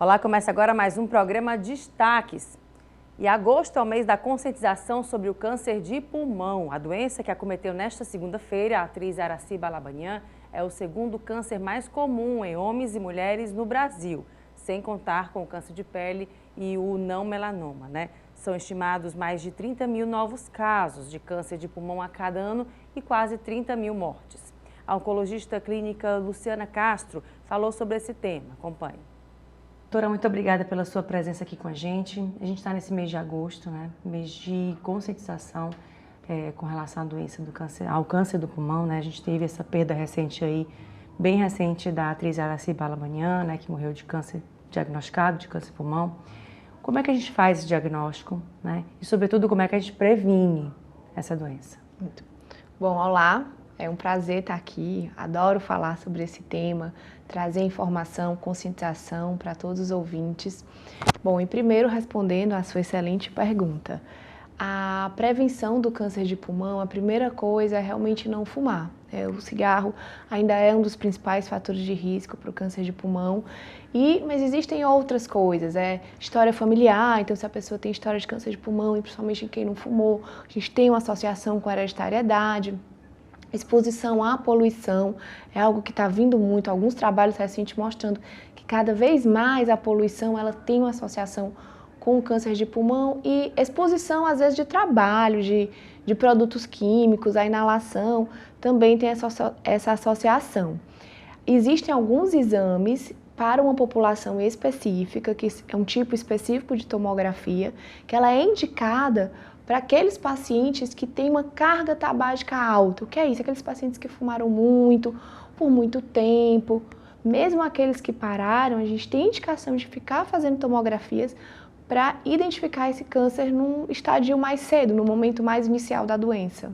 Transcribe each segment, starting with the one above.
Olá, começa agora mais um programa Destaques. E agosto é o mês da conscientização sobre o câncer de pulmão. A doença que acometeu nesta segunda-feira a atriz Aracy Balabanian é o segundo câncer mais comum em homens e mulheres no Brasil, sem contar com o câncer de pele e o não melanoma, né? São estimados mais de 30 mil novos casos de câncer de pulmão a cada ano e quase 30 mil mortes. A oncologista clínica Luciana Castro falou sobre esse tema. Acompanhe. Doutora, muito obrigada pela sua presença aqui com a gente. A gente está nesse mês de agosto, né? Mês de conscientização com relação à doença do câncer, ao câncer do pulmão, né? A gente teve essa perda recente aí, bem recente, da atriz Aracy Balabanian, né? Que morreu de câncer, diagnosticado de câncer de pulmão. Como é que a gente faz esse diagnóstico, né? E, sobretudo, como é que a gente previne essa doença? Muito bom, olá. É um prazer estar aqui, adoro falar sobre esse tema, trazer informação, conscientização para todos os ouvintes. Bom, e primeiro respondendo à sua excelente pergunta, a prevenção do câncer de pulmão, a primeira coisa é realmente não fumar. O cigarro ainda é um dos principais fatores de risco para o câncer de pulmão, mas existem outras coisas, história familiar, então se a pessoa tem história de câncer de pulmão, e principalmente em quem não fumou, a gente tem uma associação com a hereditariedade. Exposição à poluição é algo que está vindo muito, alguns trabalhos recentes mostrando que cada vez mais a poluição ela tem uma associação com o câncer de pulmão e exposição às vezes de trabalho, de produtos químicos, a inalação também tem essa associação. Existem alguns exames para uma população específica, que é um tipo específico de tomografia, que ela é indicada para aqueles pacientes que têm uma carga tabágica alta. O que é isso? Aqueles pacientes que fumaram muito, por muito tempo. Mesmo aqueles que pararam, a gente tem indicação de ficar fazendo tomografias para identificar esse câncer num estadio mais cedo, no momento mais inicial da doença.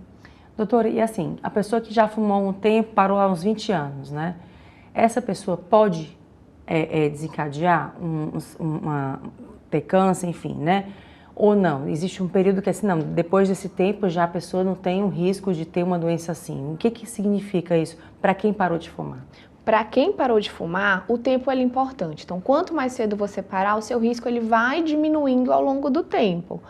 Doutora, e assim, a pessoa que já fumou um tempo, parou há uns 20 anos, né? Essa pessoa pode desencadear ter câncer, enfim, né? Ou não? Existe um período que assim, não, depois desse tempo já a pessoa não tem o risco de ter uma doença assim. O que significa isso para quem parou de fumar? Para quem parou de fumar, o tempo é importante. Então, quanto mais cedo você parar, o seu risco ele vai diminuindo ao longo do tempo.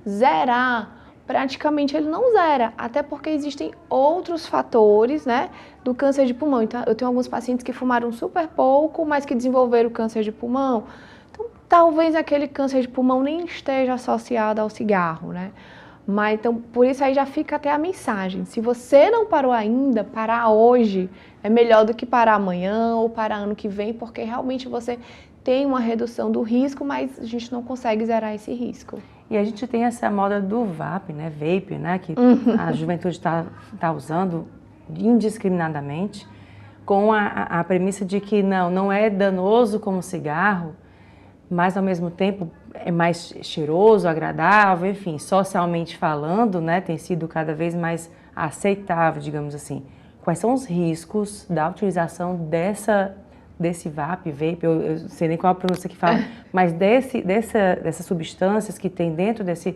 Zerar, praticamente ele não zera, até porque existem outros fatores, né, do câncer de pulmão. Então, eu tenho alguns pacientes que fumaram super pouco, mas que desenvolveram câncer de pulmão. Talvez aquele câncer de pulmão nem esteja associado ao cigarro, né? Mas então, por isso aí já fica até a mensagem. Se você não parou ainda, parar hoje é melhor do que parar amanhã ou parar ano que vem, porque realmente você tem uma redução do risco, mas a gente não consegue zerar esse risco. E a gente tem essa moda do vape, né? Vape, né? Que a juventude tá usando indiscriminadamente, com a premissa de que não é danoso como cigarro, mas ao mesmo tempo é mais cheiroso, agradável, enfim, socialmente falando, né, tem sido cada vez mais aceitável, digamos assim. Quais são os riscos da utilização desse vape, eu não sei nem qual a pronúncia que fala, mas dessas substâncias que tem dentro desse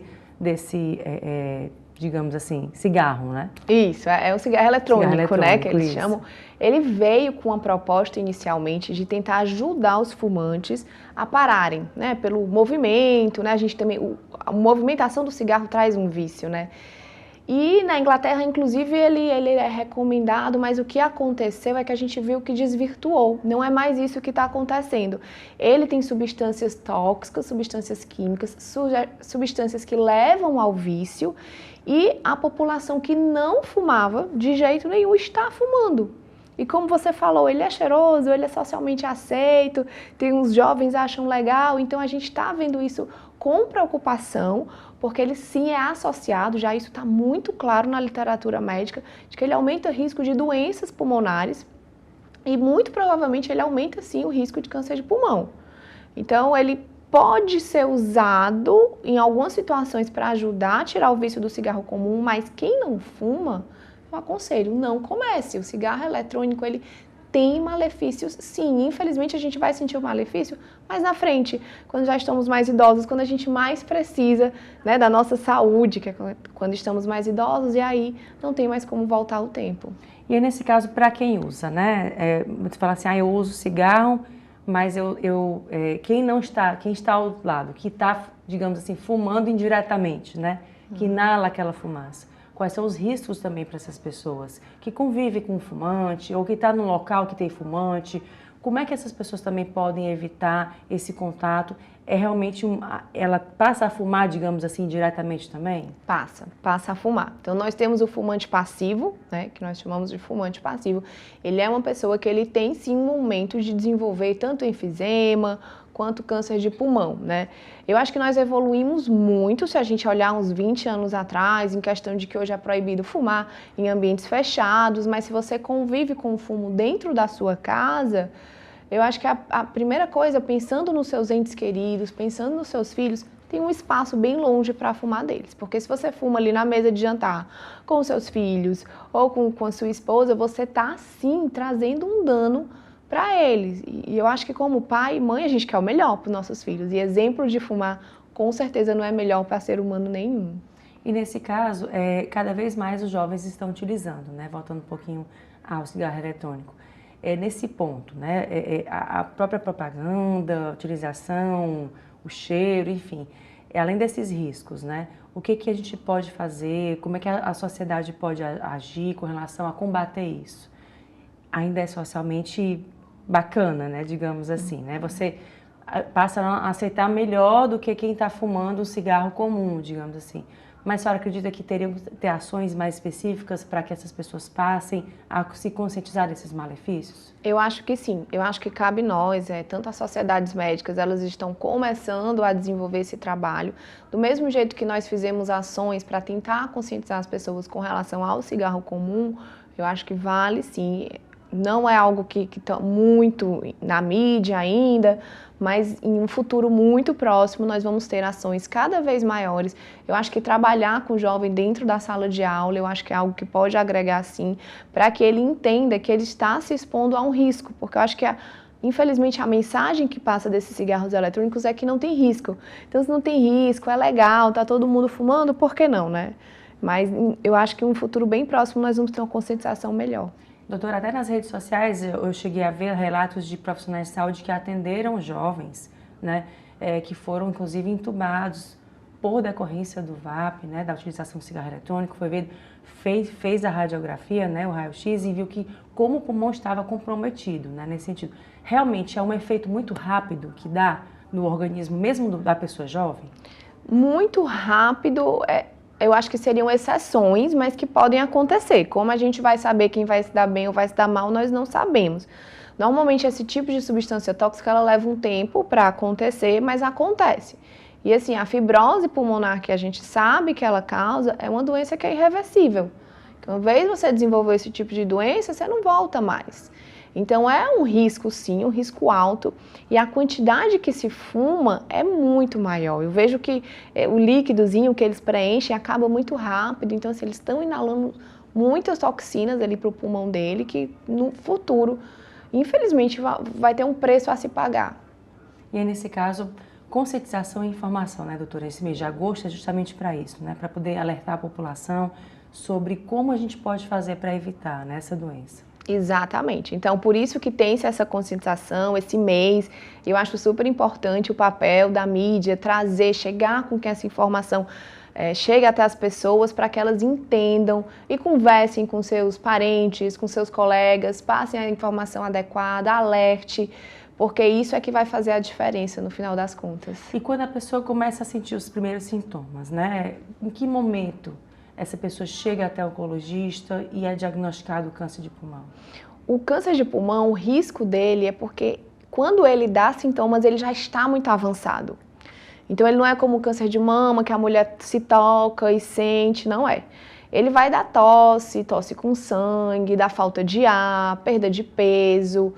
digamos assim, cigarro, né? Isso, é o cigarro eletrônico, né, que eles chamam. Ele veio com a proposta inicialmente de tentar ajudar os fumantes a pararem, né, pelo movimento, né, a gente também, a movimentação do cigarro traz um vício, né. E na Inglaterra, inclusive, ele é recomendado, mas o que aconteceu é que a gente viu que desvirtuou. Não é mais isso que está acontecendo. Ele tem substâncias tóxicas, substâncias químicas, substâncias que levam ao vício e a população que não fumava, de jeito nenhum, está fumando. E como você falou, ele é cheiroso, ele é socialmente aceito, tem uns jovens acham legal, então a gente está vendo isso com preocupação, porque ele sim é associado, já isso está muito claro na literatura médica, de que ele aumenta o risco de doenças pulmonares e muito provavelmente ele aumenta sim o risco de câncer de pulmão. Então ele pode ser usado em algumas situações para ajudar a tirar o vício do cigarro comum, mas quem não fuma, eu aconselho, não comece. O cigarro eletrônico, ele tem malefícios, sim. Infelizmente, a gente vai sentir o malefício mais na frente, quando já estamos mais idosos, quando a gente mais precisa, né, da nossa saúde, que é quando estamos mais idosos, e aí não tem mais como voltar o tempo. E aí, nesse caso, para quem usa, né? Você fala assim, eu uso cigarro, mas quem não está, quem está ao lado, que está, digamos assim, fumando indiretamente, né? Que inala aquela fumaça. Quais são os riscos também para essas pessoas que convivem com um fumante ou que está num local que tem fumante? Como é que essas pessoas também podem evitar esse contato? É realmente ela passa a fumar, digamos assim, diretamente também? Passa a fumar. Então nós temos o fumante passivo, né, que nós chamamos de fumante passivo. Ele é uma pessoa que ele tem sim um momento de desenvolver tanto enfisema quanto câncer de pulmão, né? Eu acho que nós evoluímos muito se a gente olhar uns 20 anos atrás, em questão de que hoje é proibido fumar em ambientes fechados, mas se você convive com o fumo dentro da sua casa, eu acho que a primeira coisa, pensando nos seus entes queridos, pensando nos seus filhos, tem um espaço bem longe para fumar deles. Porque se você fuma ali na mesa de jantar com os seus filhos ou com a sua esposa, você está, sim, trazendo um dano para eles. E eu acho que como pai e mãe, a gente quer o melhor para os nossos filhos. E exemplo de fumar, com certeza, não é melhor para ser humano nenhum. E nesse caso, cada vez mais os jovens estão utilizando, né? Voltando um pouquinho ao cigarro eletrônico. Nesse ponto, né? A própria propaganda, a utilização, o cheiro, enfim, além desses riscos, né? O que a gente pode fazer, como é que a sociedade pode agir com relação a combater isso? Ainda é socialmente bacana, né? Digamos assim, né? Você passa a aceitar melhor do que quem está fumando um cigarro comum, digamos assim. Mas a senhora acredita que teriam que ter ações mais específicas para que essas pessoas passem a se conscientizar desses malefícios? Eu acho que sim. Eu acho que cabe nós, tanto as sociedades médicas, elas estão começando a desenvolver esse trabalho. Do mesmo jeito que nós fizemos ações para tentar conscientizar as pessoas com relação ao cigarro comum, eu acho que vale sim. Não é algo que está muito na mídia ainda, mas em um futuro muito próximo nós vamos ter ações cada vez maiores. Eu acho que trabalhar com o jovem dentro da sala de aula, eu acho que é algo que pode agregar sim, para que ele entenda que ele está se expondo a um risco, porque eu acho que infelizmente a mensagem que passa desses cigarros eletrônicos é que não tem risco. Então se não tem risco, é legal, tá todo mundo fumando, por que não, né? Mas eu acho que em um futuro bem próximo nós vamos ter uma conscientização melhor. Doutora, até nas redes sociais eu cheguei a ver relatos de profissionais de saúde que atenderam jovens, né, que foram inclusive entubados por decorrência do VAP, né, da utilização do cigarro eletrônico, fez a radiografia, né, o raio-x e viu que como o pulmão estava comprometido, né, nesse sentido. Realmente é um efeito muito rápido que dá no organismo mesmo da pessoa jovem? Muito rápido, eu acho que seriam exceções, mas que podem acontecer. Como a gente vai saber quem vai se dar bem ou vai se dar mal, nós não sabemos. Normalmente, esse tipo de substância tóxica, ela leva um tempo para acontecer, mas acontece. E assim, a fibrose pulmonar que a gente sabe que ela causa é uma doença que é irreversível. Uma vez você desenvolveu esse tipo de doença, você não volta mais. Então é um risco sim, um risco alto, e a quantidade que se fuma é muito maior. Eu vejo que o líquidozinho que eles preenchem acaba muito rápido, então assim, eles estão inalando muitas toxinas ali para o pulmão dele, que no futuro, infelizmente, vai ter um preço a se pagar. E aí, nesse caso, conscientização e informação, né, doutora? Esse mês de agosto é justamente para isso, né, para poder alertar a população sobre como a gente pode fazer para evitar, né, essa doença. Exatamente. Então, por isso que tem-se essa conscientização, esse mês. Eu acho super importante o papel da mídia trazer, chegar com que essa informação chegue até as pessoas para que elas entendam e conversem com seus parentes, com seus colegas, passem a informação adequada, alerte, porque isso é que vai fazer a diferença no final das contas. E quando a pessoa começa a sentir os primeiros sintomas, né? Em que momento essa pessoa chega até o oncologista e é diagnosticado o câncer de pulmão? O câncer de pulmão, o risco dele é porque quando ele dá sintomas, ele já está muito avançado. Então ele não é como o câncer de mama, que a mulher se toca e sente, não é. Ele vai dar tosse com sangue, dá falta de ar, perda de peso.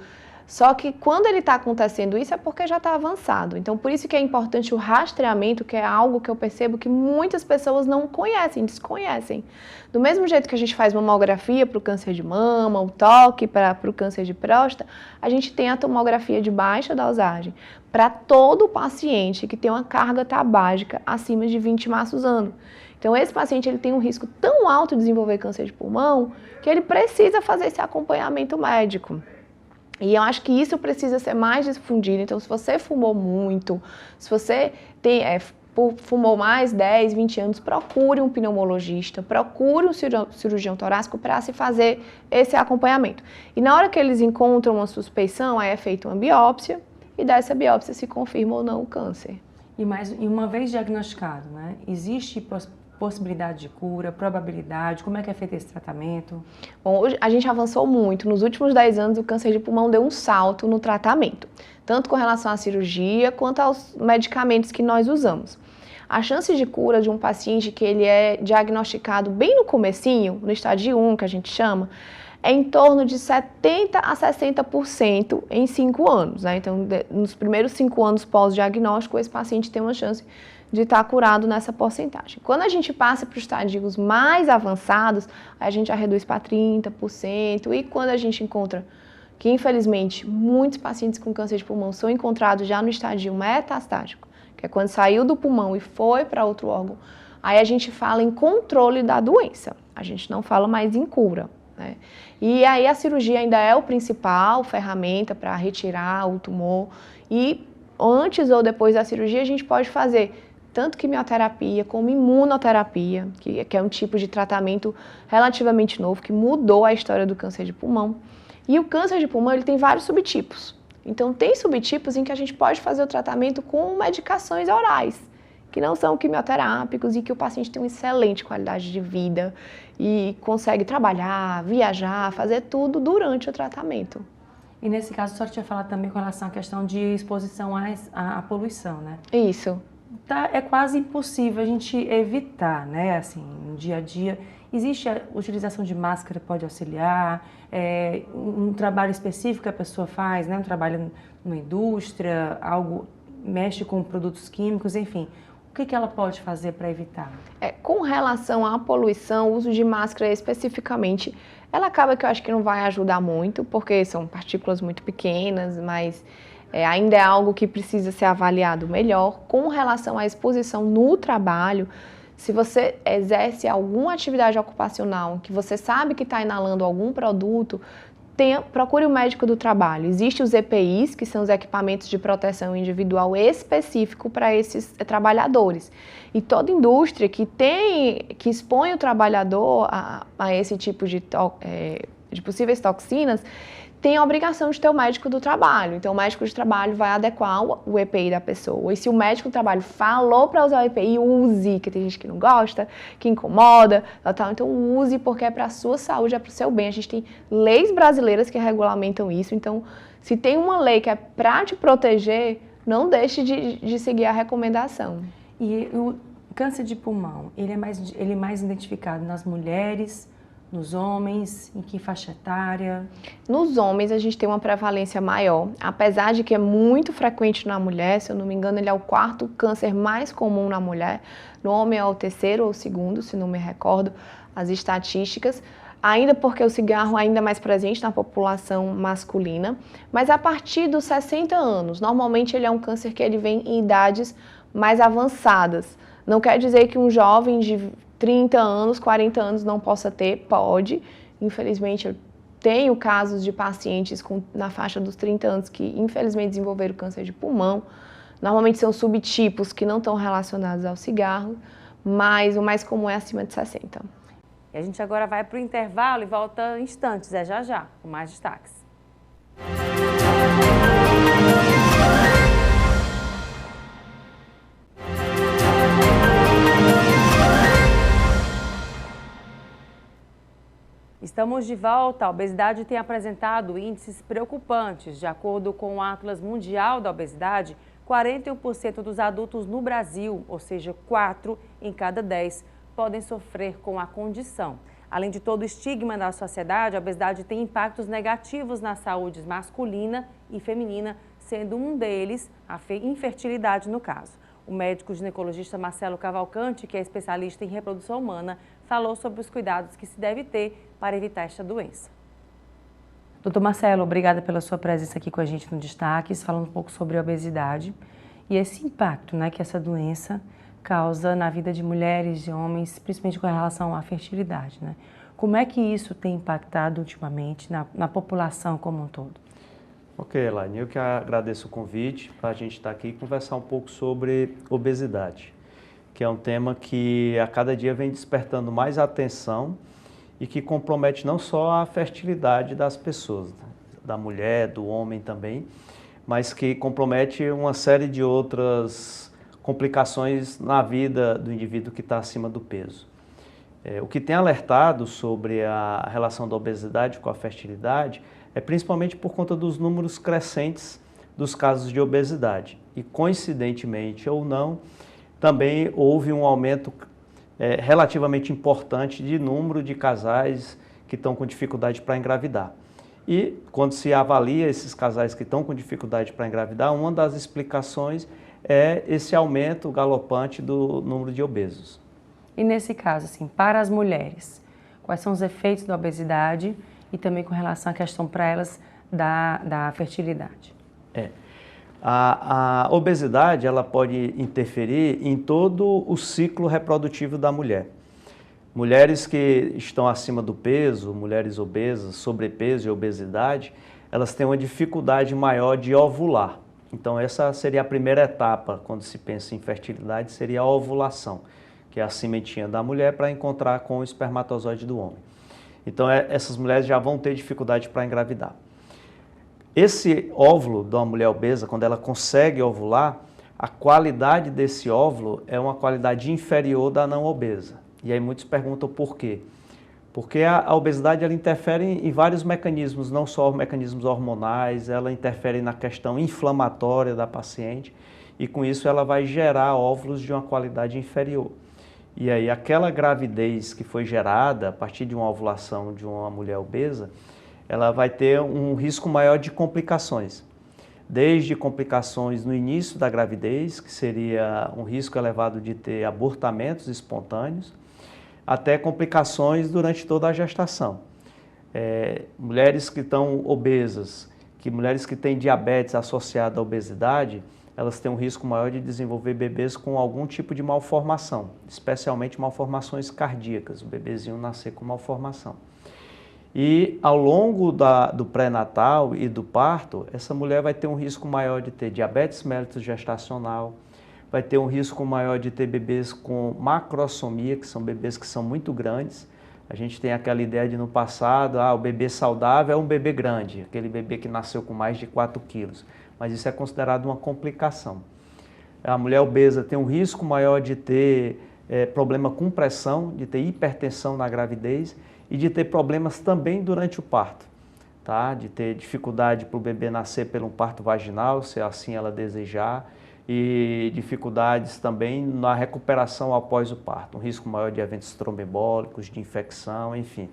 Só que quando ele está acontecendo isso é porque já está avançado. Então, por isso que é importante o rastreamento, que é algo que eu percebo que muitas pessoas não conhecem, desconhecem. Do mesmo jeito que a gente faz mamografia para o câncer de mama, o toque para o câncer de próstata, a gente tem a tomografia de baixa dosagem para todo paciente que tem uma carga tabágica acima de 20 maços ano. Então, esse paciente ele tem um risco tão alto de desenvolver câncer de pulmão que ele precisa fazer esse acompanhamento médico. E eu acho que isso precisa ser mais difundido. Então, se você fumou muito, se você fumou mais 10, 20 anos, procure um pneumologista, procure um cirurgião torácico para se fazer esse acompanhamento. E na hora que eles encontram uma suspeição, aí é feita uma biópsia e dessa biópsia se confirma ou não o câncer. E uma vez diagnosticado, né, existe possibilidade de cura, probabilidade, como é que é feito esse tratamento? Bom, hoje a gente avançou muito. Nos últimos 10 anos, o câncer de pulmão deu um salto no tratamento, tanto com relação à cirurgia quanto aos medicamentos que nós usamos. A chance de cura de um paciente que ele é diagnosticado bem no comecinho, no estágio 1, que a gente chama, é em torno de 70% a 60% em 5 anos. Né? Então, nos primeiros 5 anos pós-diagnóstico, esse paciente tem uma chance de estar curado nessa porcentagem. Quando a gente passa para os estadios mais avançados, a gente já reduz para 30%, e quando a gente encontra que, infelizmente, muitos pacientes com câncer de pulmão são encontrados já no estágio metastático, que é quando saiu do pulmão e foi para outro órgão, aí a gente fala em controle da doença, a gente não fala mais em cura. Né? E aí a cirurgia ainda é o principal ferramenta para retirar o tumor, e antes ou depois da cirurgia a gente pode fazer tanto quimioterapia como imunoterapia, que é um tipo de tratamento relativamente novo, que mudou a história do câncer de pulmão. E o câncer de pulmão ele tem vários subtipos. Então, tem subtipos em que a gente pode fazer o tratamento com medicações orais, que não são quimioterápicos e que o paciente tem uma excelente qualidade de vida e consegue trabalhar, viajar, fazer tudo durante o tratamento. E nesse caso, a senhora tinha falado também com relação à questão de exposição à poluição, né? Isso. É quase impossível a gente evitar, né, assim, no dia a dia. Existe a utilização de máscara, pode auxiliar, um trabalho específico que a pessoa faz, né, um trabalho numa indústria, algo mexe com produtos químicos, enfim. O que ela pode fazer para evitar? Com relação à poluição, o uso de máscara especificamente, ela acaba que eu acho que não vai ajudar muito, porque são partículas muito pequenas, mas ainda é algo que precisa ser avaliado melhor. Com relação à exposição no trabalho, se você exerce alguma atividade ocupacional que você sabe que está inalando algum produto, procure o médico do trabalho. Existem os EPIs, que são os equipamentos de proteção individual específico para esses trabalhadores. E toda indústria que expõe o trabalhador a esse tipo de possíveis toxinas, tem a obrigação de ter o médico do trabalho. Então, o médico de trabalho vai adequar o EPI da pessoa. E se o médico do trabalho falou para usar o EPI, use, que tem gente que não gosta, que incomoda, tal. Então, use, porque é para a sua saúde, é para o seu bem. A gente tem leis brasileiras que regulamentam isso. Então, se tem uma lei que é para te proteger, não deixe de seguir a recomendação. E o câncer de pulmão, ele é mais identificado nas mulheres, nos homens, em que faixa etária? Nos homens a gente tem uma prevalência maior, apesar de que é muito frequente na mulher, se eu não me engano ele é o 4º câncer mais comum na mulher, no homem é o 3º ou 2º, se não me recordo as estatísticas, ainda porque o cigarro ainda é mais presente na população masculina, mas a partir dos 60 anos, normalmente ele é um câncer que ele vem em idades mais avançadas, não quer dizer que um jovem de 30 anos, 40 anos não possa ter, pode. Infelizmente, eu tenho casos de pacientes na faixa dos 30 anos que, infelizmente, desenvolveram câncer de pulmão. Normalmente são subtipos que não estão relacionados ao cigarro, mas o mais comum é acima de 60. E a gente agora vai para o intervalo e volta em instantes, já, com mais destaques. Estamos de volta. A obesidade tem apresentado índices preocupantes. De acordo com o Atlas Mundial da Obesidade, 41% dos adultos no Brasil, ou seja, 4 em cada 10, podem sofrer com a condição. Além de todo o estigma da sociedade, a obesidade tem impactos negativos na saúde masculina e feminina, sendo um deles a infertilidade no caso. O médico ginecologista Marcelo Cavalcante, que é especialista em reprodução humana, falou sobre os cuidados que se deve ter para evitar esta doença. Doutor Marcelo, obrigada pela sua presença aqui com a gente no Destaques, falando um pouco sobre a obesidade e esse impacto, né, que essa doença causa na vida de mulheres e homens, principalmente com relação à fertilidade, né? Como é que isso tem impactado ultimamente na população como um todo? Ok, Elaine, eu que agradeço o convite para a gente estar aqui e conversar um pouco sobre obesidade, que é um tema que a cada dia vem despertando mais atenção e que compromete não só a fertilidade das pessoas, da mulher, do homem também, mas que compromete uma série de outras complicações na vida do indivíduo que está acima do peso. O que tem alertado sobre a relação da obesidade com a fertilidade é principalmente por conta dos números crescentes dos casos de obesidade. E, coincidentemente ou não, também houve um aumento relativamente importante de número de casais que estão com dificuldade para engravidar. E, quando se avalia esses casais que estão com dificuldade para engravidar, uma das explicações é esse aumento galopante do número de obesos. E nesse caso, assim, para as mulheres, quais são os efeitos da obesidade e também com relação à questão para elas da fertilidade? A obesidade ela pode interferir em todo o ciclo reprodutivo da mulher. Mulheres que estão acima do peso, mulheres obesas, sobrepeso e obesidade, elas têm uma dificuldade maior de ovular. Então essa seria a primeira etapa quando se pensa em fertilidade, seria a ovulação, que é a sementinha da mulher para encontrar com o espermatozoide do homem. Então essas mulheres já vão ter dificuldade para engravidar. Esse óvulo da mulher obesa, quando ela consegue ovular, a qualidade desse óvulo é uma qualidade inferior da não obesa. E aí muitos perguntam por quê? Porque a obesidade ela interfere em vários mecanismos, não só mecanismos hormonais, ela interfere na questão inflamatória da paciente e com isso ela vai gerar óvulos de uma qualidade inferior. E aí aquela gravidez que foi gerada a partir de uma ovulação de uma mulher obesa, ela vai ter um risco maior de complicações. Desde complicações no início da gravidez, que seria um risco elevado de ter abortamentos espontâneos, até complicações durante toda a gestação. Mulheres que estão obesas, mulheres que têm diabetes associada à obesidade, elas têm um risco maior de desenvolver bebês com algum tipo de malformação, especialmente malformações cardíacas, o bebezinho nascer com malformação. E ao longo do pré-natal e do parto, essa mulher vai ter um risco maior de ter diabetes mellitus gestacional, vai ter um risco maior de ter bebês com macrosomia, que são bebês que são muito grandes. A gente tem aquela ideia de no passado, o bebê saudável é um bebê grande, aquele bebê que nasceu com mais de 4 quilos, mas isso é considerado uma complicação. A mulher obesa tem um risco maior de ter problema com pressão, de ter hipertensão na gravidez e de ter problemas também durante o parto, tá? De ter dificuldade para o bebê nascer pelo parto vaginal, se assim ela desejar, e dificuldades também na recuperação após o parto, um risco maior de eventos tromboembólicos, de infecção, enfim.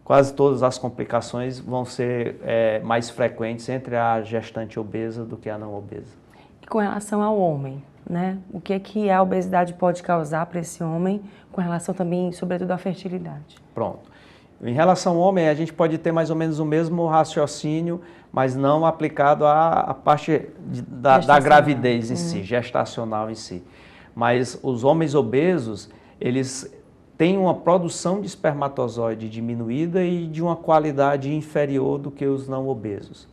Quase todas as complicações vão ser mais frequentes entre a gestante obesa do que a não obesa. E com relação ao homem, né? O que é que a obesidade pode causar para esse homem, com relação também, sobretudo, à fertilidade? Pronto. Em relação ao homem, a gente pode ter mais ou menos o mesmo raciocínio, mas não aplicado à parte da gravidez em si, gestacional em si. Mas os homens obesos, eles têm uma produção de espermatozoide diminuída e de uma qualidade inferior do que os não obesos.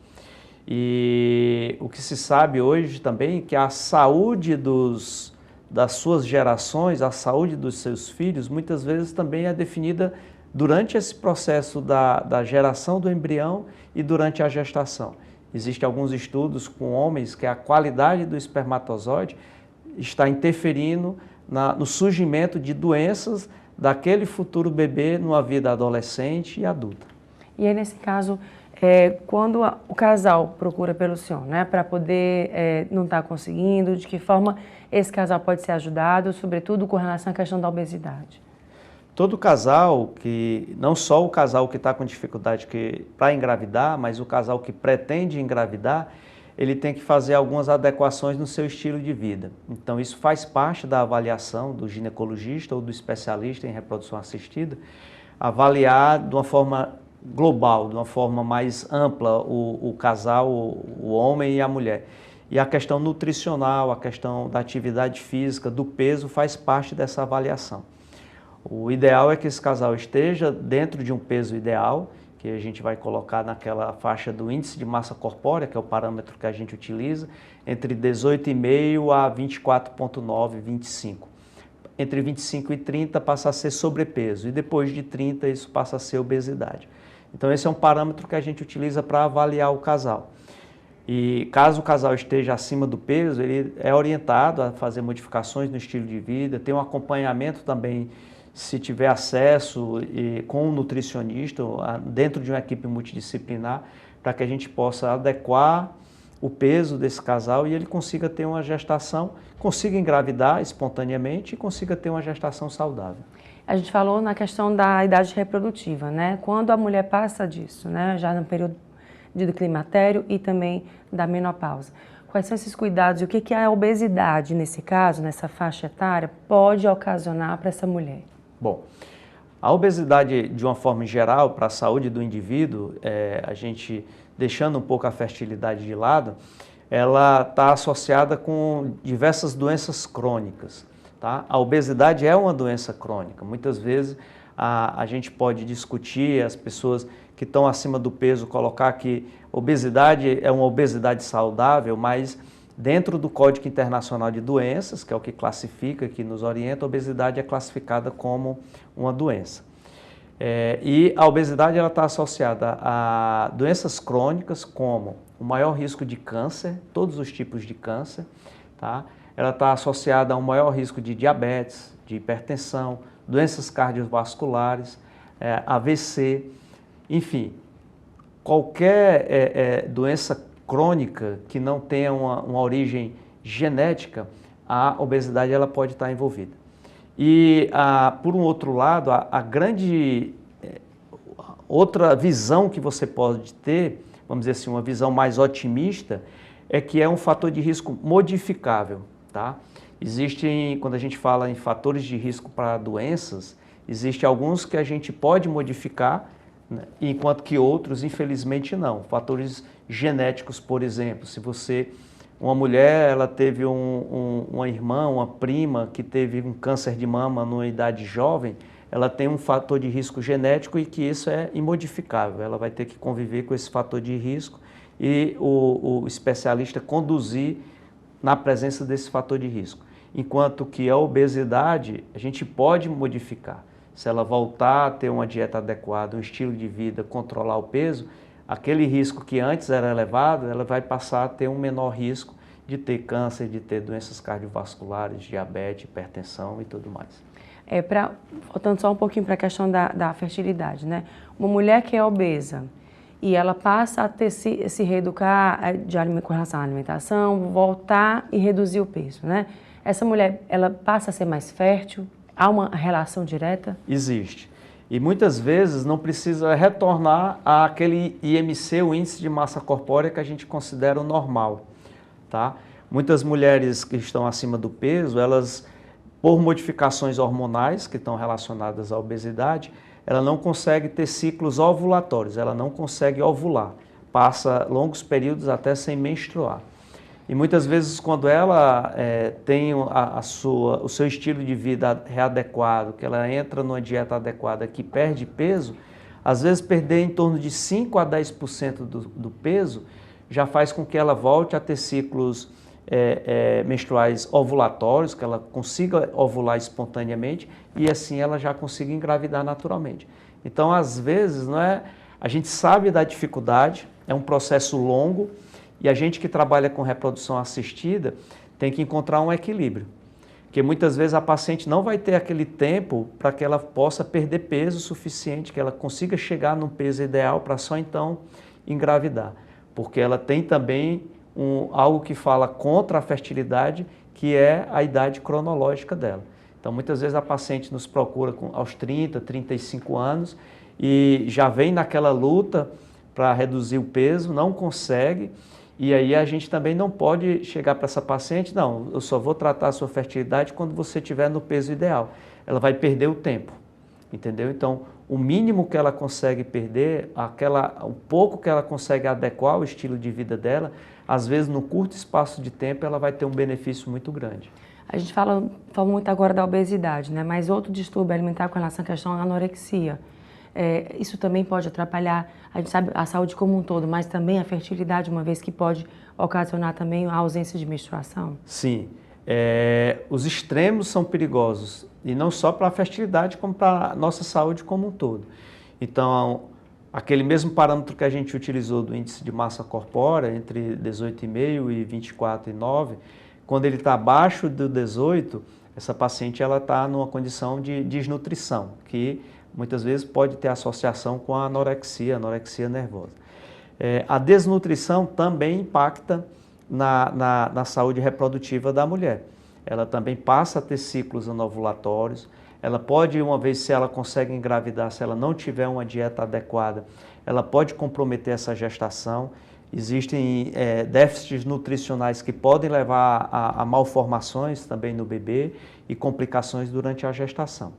E o que se sabe hoje também é que a saúde das suas gerações, a saúde dos seus filhos, muitas vezes também é definida durante esse processo da geração do embrião e durante a gestação. Existem alguns estudos com homens que a qualidade do espermatozoide está interferindo no surgimento de doenças daquele futuro bebê numa vida adolescente e adulta. E aí, nesse caso, quando o casal procura pelo senhor, né, para poder não estar conseguindo, de que forma esse casal pode ser ajudado, sobretudo com relação à questão da obesidade? Todo casal, não só o casal que está com dificuldade para engravidar, mas o casal que pretende engravidar, ele tem que fazer algumas adequações no seu estilo de vida. Então isso faz parte da avaliação do ginecologista ou do especialista em reprodução assistida, avaliar de uma forma global, de uma forma mais ampla o casal, o homem e a mulher. E a questão nutricional, a questão da atividade física, do peso faz parte dessa avaliação. O ideal é que esse casal esteja dentro de um peso ideal, que a gente vai colocar naquela faixa do índice de massa corpórea, que é o parâmetro que a gente utiliza, entre 18,5 a 24,9, 25. Entre 25 e 30 passa a ser sobrepeso e depois de 30 isso passa a ser obesidade. Então esse é um parâmetro que a gente utiliza para avaliar o casal. E caso o casal esteja acima do peso, ele é orientado a fazer modificações no estilo de vida, tem um acompanhamento também, se tiver acesso, com um nutricionista, dentro de uma equipe multidisciplinar, para que a gente possa adequar o peso desse casal e ele consiga ter uma gestação, consiga engravidar espontaneamente e consiga ter uma gestação saudável. A gente falou na questão da idade reprodutiva, né? Quando a mulher passa disso, né? Já no período do climatério e também da menopausa. Quais são esses cuidados e o que a obesidade, nesse caso, nessa faixa etária, pode ocasionar para essa mulher? Bom, a obesidade, de uma forma geral, para a saúde do indivíduo, a gente, deixando um pouco a fertilidade de lado, ela está associada com diversas doenças crônicas. Tá? A obesidade é uma doença crônica. Muitas vezes a gente pode discutir, as pessoas que estão acima do peso, colocar que obesidade é uma obesidade saudável, mas dentro do Código Internacional de Doenças, que é o que classifica, que nos orienta, a obesidade é classificada como uma doença. E a obesidade está associada a doenças crônicas, como o maior risco de câncer, todos os tipos de câncer, tá? Ela está associada a um maior risco de diabetes, de hipertensão, doenças cardiovasculares, AVC, enfim, qualquer doença crônica que não tenha uma origem genética, a obesidade ela pode estar envolvida. E, por um outro lado, a grande outra visão que você pode ter, vamos dizer assim, uma visão mais otimista, é que é um fator de risco modificável. Tá? Existem, quando a gente fala em fatores de risco para doenças, existem alguns que a gente pode modificar, né? Enquanto que outros, infelizmente, não. Fatores genéticos, por exemplo, se uma mulher, ela teve uma irmã, uma prima que teve um câncer de mama numa idade jovem, ela tem um fator de risco genético e que isso é imodificável. Ela vai ter que conviver com esse fator de risco e o especialista conduzir na presença desse fator de risco. Enquanto que a obesidade, a gente pode modificar. Se ela voltar a ter uma dieta adequada, um estilo de vida, controlar o peso, aquele risco que antes era elevado, ela vai passar a ter um menor risco de ter câncer, de ter doenças cardiovasculares, diabetes, hipertensão e tudo mais. Voltando só um pouquinho para a questão da fertilidade, né? Uma mulher que é obesa, e ela passa a ter se reeducar com relação à alimentação, voltar e reduzir o peso, né? Essa mulher, ela passa a ser mais fértil? Há uma relação direta? Existe. E muitas vezes não precisa retornar àquele IMC, o índice de massa corpórea que a gente considera o normal, tá? Muitas mulheres que estão acima do peso, elas, por modificações hormonais que estão relacionadas à obesidade, ela não consegue ter ciclos ovulatórios, ela não consegue ovular, passa longos períodos até sem menstruar. E muitas vezes quando ela tem o seu estilo de vida readequado, que ela entra numa dieta adequada, que perde peso, às vezes perder em torno de 5 a 10% do peso já faz com que ela volte a ter ciclos menstruais ovulatórios, que ela consiga ovular espontaneamente e assim ela já consiga engravidar naturalmente. Então, às vezes, a gente sabe da dificuldade, é um processo longo e a gente que trabalha com reprodução assistida tem que encontrar um equilíbrio, porque muitas vezes a paciente não vai ter aquele tempo para que ela possa perder peso suficiente, que ela consiga chegar num peso ideal para só então engravidar, porque ela tem também algo que fala contra a fertilidade, que é a idade cronológica dela. Então, muitas vezes a paciente nos procura aos 30, 35 anos e já vem naquela luta para reduzir o peso, não consegue, e aí a gente também não pode chegar para essa paciente, não, eu só vou tratar a sua fertilidade quando você estiver no peso ideal. Ela vai perder o tempo, entendeu? Então, o mínimo que ela consegue perder, o pouco que ela consegue adequar ao estilo de vida dela, às vezes no curto espaço de tempo ela vai ter um benefício muito grande. A gente fala muito agora da obesidade, né? Mas outro distúrbio alimentar com relação à questão da anorexia. isso também pode atrapalhar, a gente sabe, a saúde como um todo, mas também a fertilidade, uma vez que pode ocasionar também a ausência de menstruação? Sim. Os extremos são perigosos, e não só para a fertilidade, como para a nossa saúde como um todo. Então, aquele mesmo parâmetro que a gente utilizou do índice de massa corpórea, entre 18,5 e 24,9, quando ele está abaixo do 18, essa paciente está numa condição de desnutrição, que muitas vezes pode ter associação com a anorexia nervosa. A desnutrição também impacta na saúde reprodutiva da mulher. Ela também passa a ter ciclos anovulatórios. Ela pode, uma vez se ela consegue engravidar, se ela não tiver uma dieta adequada, ela pode comprometer essa gestação. Existem déficits nutricionais que podem levar a malformações também no bebê e complicações durante a gestação.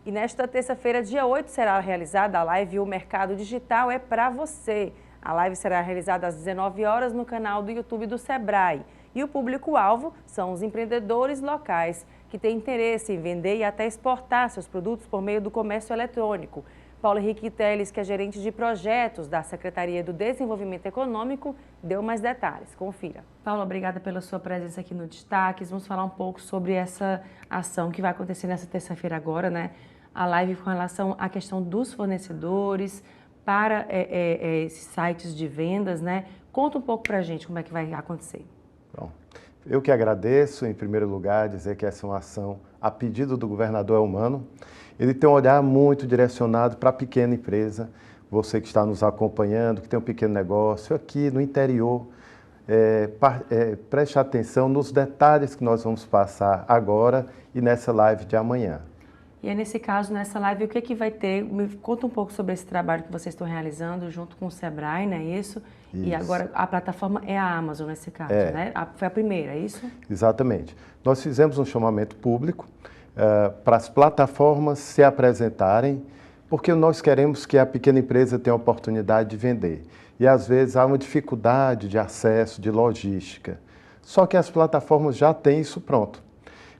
E nesta terça-feira, dia 8, será realizada a live O Mercado Digital é para você. A live será realizada às 19 horas no canal do YouTube do Sebrae. E o público-alvo são os empreendedores locais que têm interesse em vender e até exportar seus produtos por meio do comércio eletrônico. Paulo Henrique Teles, que é gerente de projetos da Secretaria do Desenvolvimento Econômico, deu mais detalhes. Confira. Paulo, obrigada pela sua presença aqui no Destaques. Vamos falar um pouco sobre essa ação que vai acontecer nessa terça-feira agora, né? A live com relação à questão dos fornecedores para esses sites de vendas, né? Conta um pouco para a gente como é que vai acontecer. Bom, eu que agradeço, em primeiro lugar, dizer que essa é uma ação a pedido do governador Elmano. Ele tem um olhar muito direcionado para a pequena empresa, você que está nos acompanhando, que tem um pequeno negócio aqui no interior, preste atenção nos detalhes que nós vamos passar agora e nessa live de amanhã. E é nesse caso, nessa live, o que vai ter? Me conta um pouco sobre esse trabalho que vocês estão realizando junto com o Sebrae, não é isso? E agora a plataforma é a Amazon nesse caso, né? Foi a primeira, é isso? Exatamente. Nós fizemos um chamamento público para as plataformas se apresentarem, porque nós queremos que a pequena empresa tenha a oportunidade de vender. E às vezes há uma dificuldade de acesso, de logística. Só que as plataformas já têm isso pronto.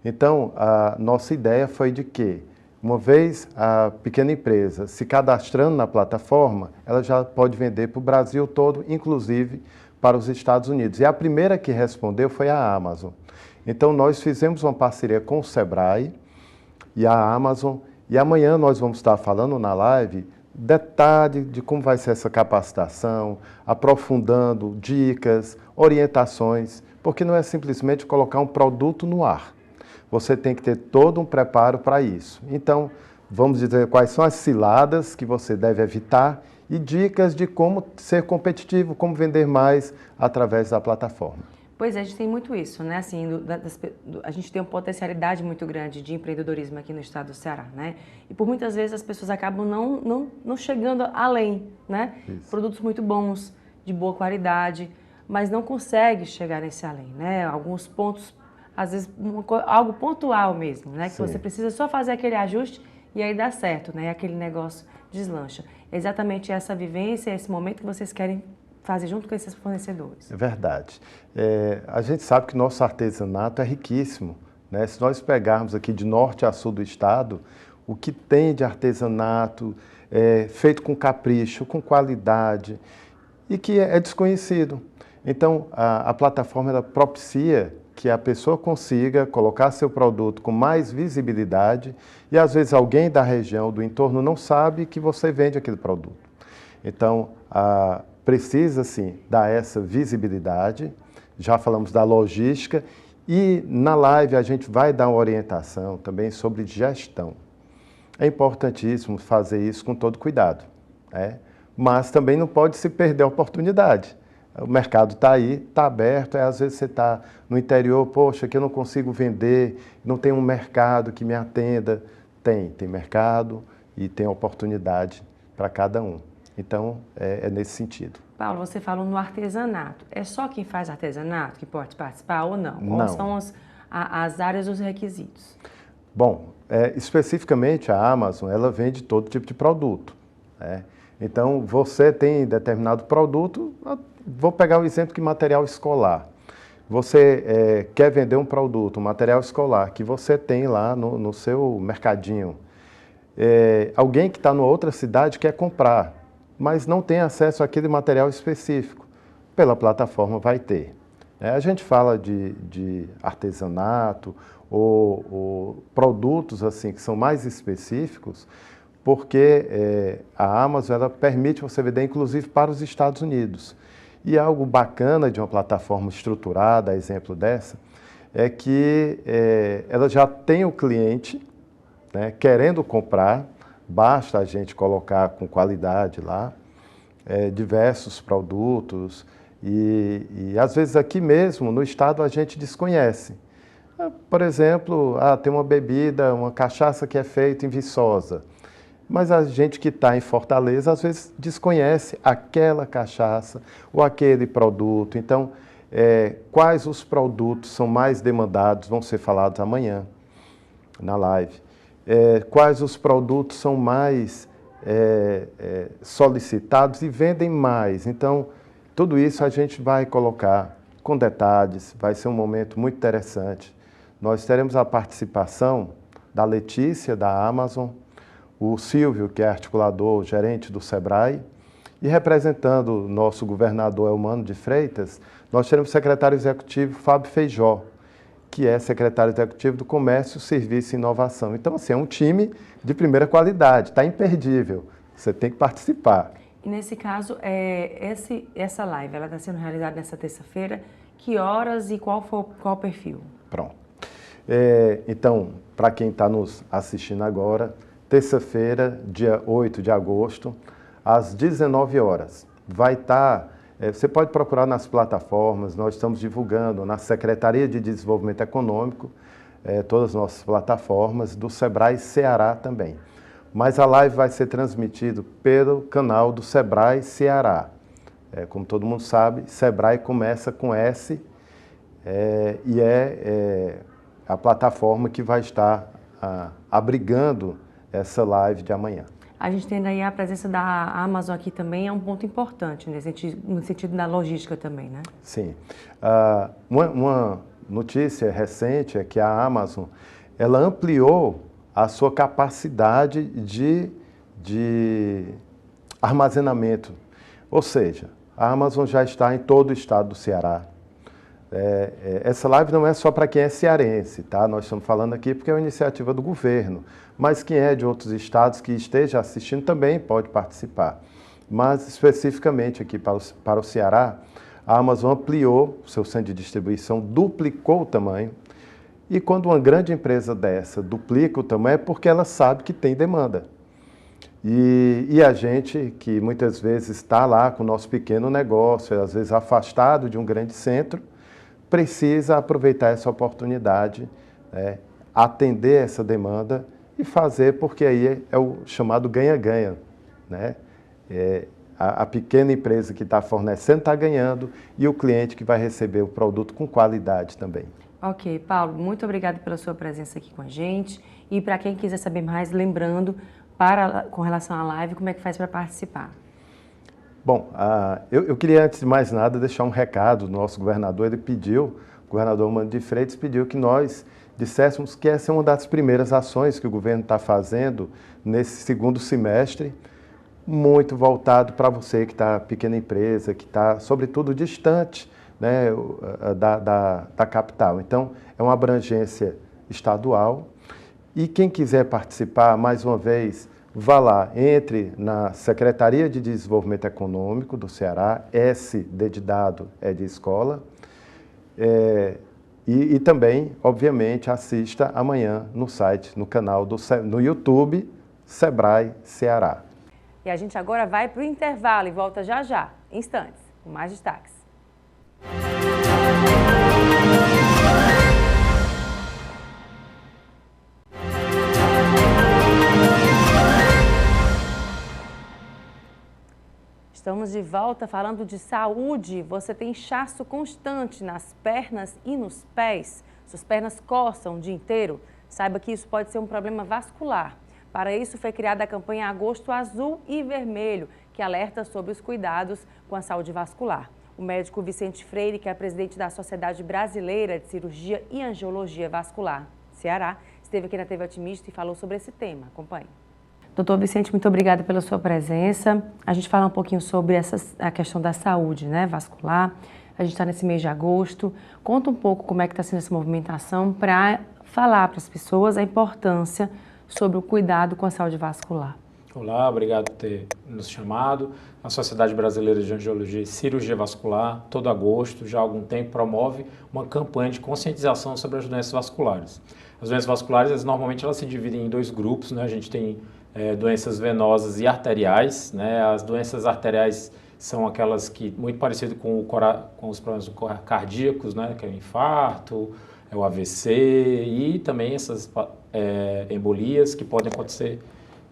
Então, a nossa ideia foi de que, uma vez a pequena empresa se cadastrando na plataforma, ela já pode vender para o Brasil todo, inclusive para os Estados Unidos. E a primeira que respondeu foi a Amazon. Então, nós fizemos uma parceria com o Sebrae e a Amazon, e amanhã nós vamos estar falando na live detalhe de como vai ser essa capacitação, aprofundando dicas, orientações, porque não é simplesmente colocar um produto no ar. Você tem que ter todo um preparo para isso. Então, vamos dizer quais são as ciladas que você deve evitar e dicas de como ser competitivo, como vender mais através da plataforma. Pois é, a gente tem muito isso, né? Assim, a gente tem uma potencialidade muito grande de empreendedorismo aqui no estado do Ceará, né? E por muitas vezes as pessoas acabam não chegando além, né? Isso. Produtos muito bons, de boa qualidade, mas não conseguem chegar nesse além, né? Alguns pontos, às vezes algo pontual mesmo, né? Que Sim. Você precisa só fazer aquele ajuste e aí dá certo, né? E aquele negócio deslancha. É exatamente essa vivência, esse momento que vocês querem fazer junto com esses fornecedores. É verdade. A gente sabe que nosso artesanato é riquíssimo, né? Se nós pegarmos aqui de norte a sul do estado, o que tem de artesanato feito com capricho, com qualidade e que é desconhecido. Então, a plataforma ela propicia que a pessoa consiga colocar seu produto com mais visibilidade e às vezes alguém da região, do entorno, não sabe que você vende aquele produto. Então, precisa sim dar essa visibilidade, já falamos da logística e na live a gente vai dar uma orientação também sobre gestão. É importantíssimo fazer isso com todo cuidado, né? Mas também não pode se perder a oportunidade. O mercado está aí, está aberto, às vezes você está no interior, poxa, aqui eu não consigo vender, não tem um mercado que me atenda. Tem mercado e tem oportunidade para cada um. Então, é nesse sentido. Paulo, você falou no artesanato. É só quem faz artesanato que pode participar ou não? Não. Quais são as áreas dos requisitos? Bom, especificamente a Amazon, ela vende todo tipo de produto, né? Então, você tem determinado produto, vou pegar o exemplo de material escolar. Você quer vender um produto, um material escolar, que você tem lá no seu mercadinho. alguém que está numa outra cidade quer comprar, mas não tem acesso àquele material específico. Pela plataforma vai ter. A gente fala de artesanato ou produtos assim que são mais específicos, porque a Amazon ela permite você vender inclusive para os Estados Unidos. E algo bacana de uma plataforma estruturada, exemplo dessa, é que ela já tem o cliente, né, querendo comprar, basta a gente colocar com qualidade lá, diversos produtos, e às vezes aqui mesmo no estado a gente desconhece. Por exemplo, tem uma bebida, uma cachaça que é feita em Viçosa, mas a gente que está em Fortaleza às vezes desconhece aquela cachaça ou aquele produto. Então, quais os produtos são mais demandados vão ser falados amanhã na live. Quais os produtos são mais solicitados e vendem mais. Então, tudo isso a gente vai colocar com detalhes, vai ser um momento muito interessante. Nós teremos a participação da Letícia, da Amazon, o Silvio, que é articulador, gerente do Sebrae, e representando o nosso governador Elmano de Freitas, nós teremos o secretário executivo Fábio Feijó, que é secretário executivo do Comércio, Serviço e Inovação. Então, assim, é um time de primeira qualidade, está imperdível, você tem que participar. E nesse caso, essa live, ela está sendo realizada nessa terça-feira, que horas e qual o perfil? Pronto. Então, para quem está nos assistindo agora, terça-feira, dia 8 de agosto, às 19 horas, vai estar... você pode procurar nas plataformas, nós estamos divulgando na Secretaria de Desenvolvimento Econômico, todas as nossas plataformas, do Sebrae Ceará também. Mas a live vai ser transmitida pelo canal do Sebrae Ceará. Como todo mundo sabe, Sebrae começa com S e a plataforma que vai estar abrigando essa live de amanhã. A gente tem aí a presença da Amazon aqui também, é um ponto importante, no sentido da logística também, né? Sim. Uma notícia recente é que a Amazon ela ampliou a sua capacidade de armazenamento. Ou seja, a Amazon já está em todo o estado do Ceará. Essa live não é só para quem é cearense, tá? Nós estamos falando aqui porque é uma iniciativa do governo, mas quem é de outros estados que esteja assistindo também pode participar. Mas especificamente aqui para o Ceará, a Amazon ampliou o seu centro de distribuição, duplicou o tamanho, e quando uma grande empresa dessa duplica o tamanho é porque ela sabe que tem demanda. E a gente, que muitas vezes está lá com o nosso pequeno negócio, às vezes afastado de um grande centro, precisa aproveitar essa oportunidade, atender essa demanda e fazer, porque aí é o chamado ganha-ganha, né? A pequena empresa que está fornecendo está ganhando e o cliente que vai receber o produto com qualidade também. Ok, Paulo, muito obrigado pela sua presença aqui com a gente. E para quem quiser saber mais, lembrando, com relação à live, como é que faz para participar? Bom, eu queria, antes de mais nada, deixar um recado do nosso governador. O governador Elmano de Freitas pediu que nós disséssemos que essa é uma das primeiras ações que o governo está fazendo nesse segundo semestre, muito voltado para você que está pequena empresa, que está, sobretudo, distante, né, da capital. Então, é uma abrangência estadual. E quem quiser participar, mais uma vez, vá lá, entre na Secretaria de Desenvolvimento Econômico do Ceará, S de dado é de escola, e também, obviamente, assista amanhã no site, no canal, no YouTube, Sebrae Ceará. E a gente agora vai para o intervalo e volta já já, em instantes, com mais destaques. Estamos de volta falando de saúde. Você tem inchaço constante nas pernas e nos pés? Suas pernas coçam o dia inteiro? Saiba que isso pode ser um problema vascular. Para isso foi criada a campanha Agosto Azul e Vermelho, que alerta sobre os cuidados com a saúde vascular. O médico Vicente Freire, que é presidente da Sociedade Brasileira de Cirurgia e Angiologia Vascular, Ceará, esteve aqui na TV Otimista e falou sobre esse tema. Acompanhe. Doutor Vicente, muito obrigada pela sua presença. A gente fala um pouquinho sobre a questão da saúde, né, vascular. A gente está nesse mês de agosto. Conta um pouco como é que está sendo essa movimentação para falar para as pessoas a importância sobre o cuidado com a saúde vascular. Olá, obrigado por ter nos chamado. A Sociedade Brasileira de Angiologia e Cirurgia Vascular, todo agosto, já há algum tempo, promove uma campanha de conscientização sobre as doenças vasculares. As doenças vasculares, normalmente, elas se dividem em 2 grupos, né? A gente tem doenças venosas e arteriais, né? As doenças arteriais são aquelas que, muito parecido com os problemas cardíacos, né? Que é o infarto, é o AVC e também essas embolias que podem acontecer